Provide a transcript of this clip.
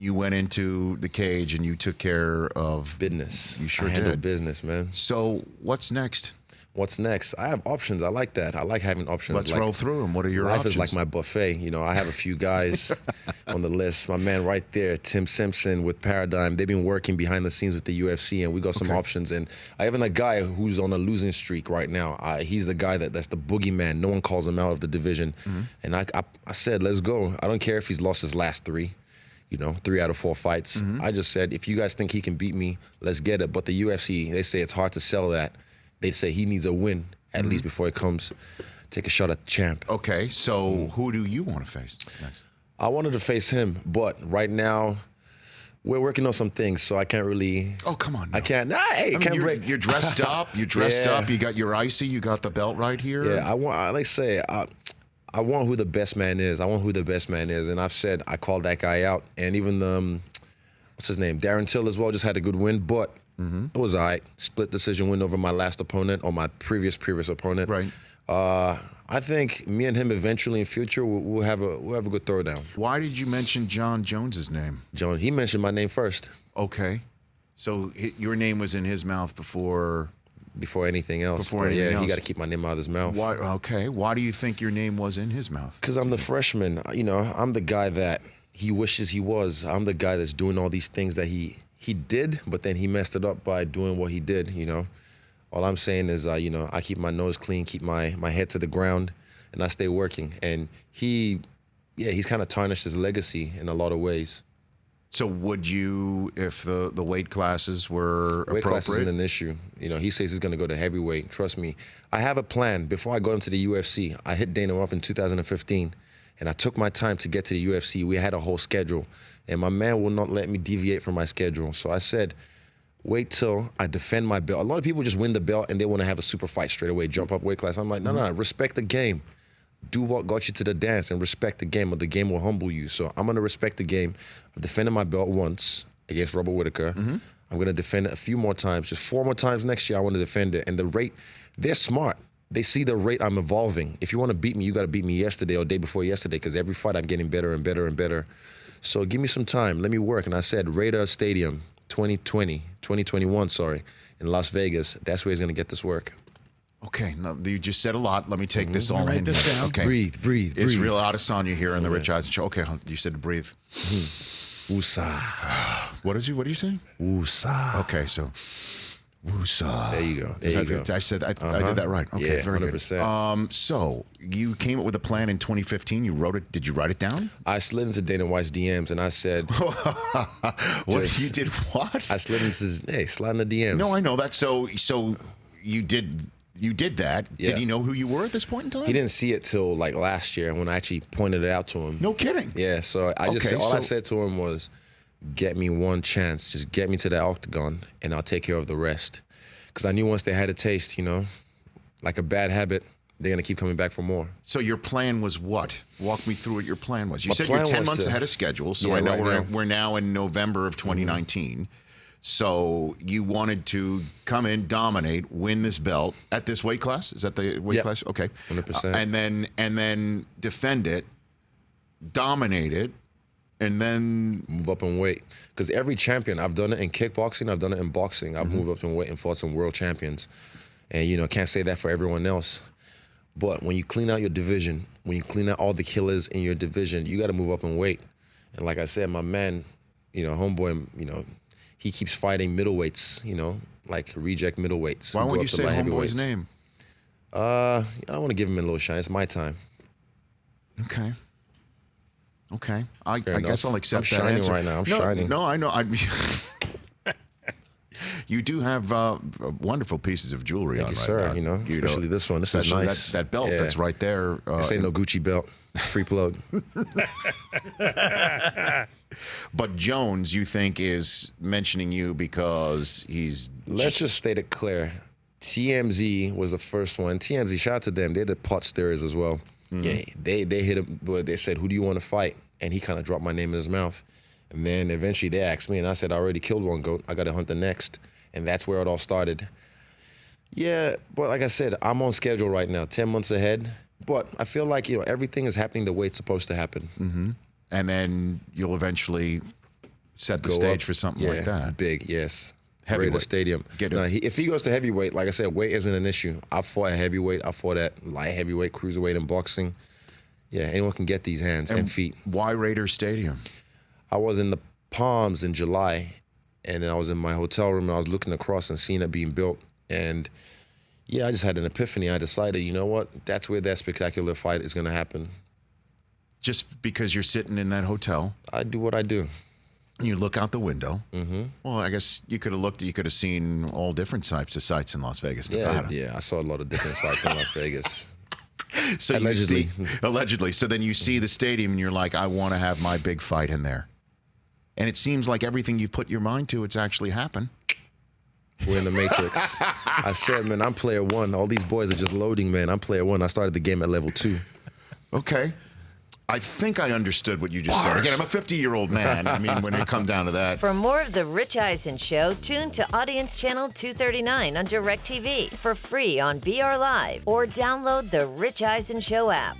you went into the cage and you took care of business. You sure I handled did. business, man. So what's next? What's next? I have options. I like that. I like having options. Let's roll through them. What are your life options? Life is like my buffet. You know, I have a few guys on the list. My man right there, Tim Simpson with Paradigm. They've been working behind the scenes with the UFC, and we got some options. And I have a guy who's on a losing streak right now. He's the guy that's the boogeyman. No one calls him out of the division. And I said, let's go. I don't care if he's lost his last 3. You know, 3 out of 4 fights. I just said, if you guys think he can beat me, let's get it. But the UFC, they say it's hard to sell that. They say he needs a win at least before he comes take a shot at the champ. Okay, so who do you want to face next? I wanted to face him, but right now we're working on some things, so I can't really. Oh, come on! No. I can't. You're dressed up. You're dressed up. You got your icy. You got the belt right here. Yeah, I want who the best man is. I want who the best man is, and I've said I called that guy out, and even what's his name, Darren Till as well, just had a good win, but. It was all right. Split decision win over my last opponent or my previous opponent. Right. I think me and him eventually in future we'll have a good throwdown. Why did you mention Jon Jones's name? He mentioned my name first. Okay. So your name was in his mouth before anything else. He got to keep my name out of his mouth. Why? Okay. Why do you think your name was in his mouth? Because I'm the freshman. You know, I'm the guy that he wishes he was. I'm the guy that's doing all these things that he did, but then he messed it up by doing what he did, you know. All I'm saying is, you know, I keep my nose clean, keep my head to the ground, and I stay working. And he's kind of tarnished his legacy in a lot of ways. So would you, if the weight classes were appropriate? Weight class isn't an issue. You know, he says he's going to go to heavyweight. Trust me. I have a plan. Before I go into the UFC, I hit Dana up in 2015, and I took my time to get to the UFC. We had a whole schedule. And my man will not let me deviate from my schedule. So I said, wait till I defend my belt. A lot of people just win the belt and they want to have a super fight straight away, jump up weight class. I'm like, no, respect the game. Do what got you to the dance and respect the game, or the game will humble you. So I'm going to respect the game. I've defended my belt once against Robert Whittaker. I'm going to defend it a few more times, just 4 more times next year. I want to defend it. And the rate, they're smart. They see the rate I'm evolving. If you want to beat me, you got to beat me yesterday or day before yesterday, because every fight I'm getting better and better and better. So give me some time. Let me work. And I said, Raider Stadium, 2021, in Las Vegas. That's where he's going to get this work. Okay. Now, you just said a lot. Let me take this all in. Write this down. Okay. Breathe. Israel Adesanya here on the Rich Eisen Show. Okay, you said to breathe. Woosah. What are you saying? Woosah. Okay, so woosah. There you go. I said I did that right. Okay, yeah, very 100%. good. So you came up with a plan in 2015. You wrote it. Did you write it down? I slid into Dana White's DMs and I said, "What you did? What?" I slid into slide in the DMs. No, I know that. So you did that. Yeah. Did he know who you were at this point in time? He didn't see it till like last year when I actually pointed it out to him. No kidding. Yeah, so I said to him was, get me one chance. Just get me to that octagon, and I'll take care of the rest. Because I knew once they had a taste, you know, like a bad habit, they're going to keep coming back for more. So your plan was what? Walk me through what your plan was. You My said plan you're 10 was months to- ahead of schedule, so Yeah, I know right we're now in November of 2019. So you wanted to come in, dominate, win this belt at this weight class? Is that the weight Yep. class? Okay. 100%. And then defend it, dominate it, and then Move up in weight. Because every champion, I've done it in kickboxing, I've done it in boxing. I've moved up in weight and fought some world champions. And, you know, can't say that for everyone else. But when you clean out your division, when you clean out all the killers in your division, you got to move up in weight. And like I said, my man, you know, homeboy, you know, he keeps fighting middleweights, you know, like reject middleweights. why who go won't you up to say light homeboy's heavyweights. name? I don't want to give him a little shine. It's my time. Okay. I enough. guess I'll accept I'm that shining answer. right now. I'm no, shining. No, I know. You do have wonderful pieces of jewelry Thank on you, right sir. now. You know, especially this one. This is especially nice. That belt Yeah. that's right there. This ain't no Gucci belt. Free plug. But Jones, you think, is mentioning you because he's... Let's just state it clear. TMZ was the first one. TMZ, shout out to them. They're the pot stirrers as well. Yeah, they hit him, but they said, who do you want to fight? And he kind of dropped my name in his mouth. And then eventually they asked me, and I said, I already killed one goat. I got to hunt the next. And that's where it all started. Yeah, but like I said, I'm on schedule right now, 10 months ahead. But I feel like, you know, everything is happening the way it's supposed to happen. And then you'll eventually set the Go stage up. for something Yeah, like that. big, yes. Heavyweight. Raider Stadium. Get it. No, if he goes to heavyweight, like I said, weight isn't an issue. I fought at heavyweight. I fought at light heavyweight, cruiserweight in boxing. Yeah, anyone can get these hands and feet. Why Raider Stadium? I was in the Palms in July, and then I was in my hotel room, and I was looking across and seeing it being built. And yeah, I just had an epiphany. I decided, you know what? That's where that spectacular fight is going to happen. Just because you're sitting in that hotel, I do what I do. you look out the window. Mm-hmm. Well, I guess you could have looked. You could have seen all different types of sights in Las Vegas, Nevada. Yeah, I saw a lot of different sites in Las Vegas. So Allegedly. Allegedly. So then you see the stadium and you're like, I want to have my big fight in there. And it seems like everything you put your mind to, it's actually happened. We're in the Matrix. I said, man, I'm player one. All these boys are just loading, man. I'm player one. I started the game at level 2. Okay. I think I understood what you just said. Again, I'm a 50-year-old man. I mean, when it comes down to that. For more of The Rich Eisen Show, tune to Audience Channel 239 on DirecTV for free on BR Live or download The Rich Eisen Show app.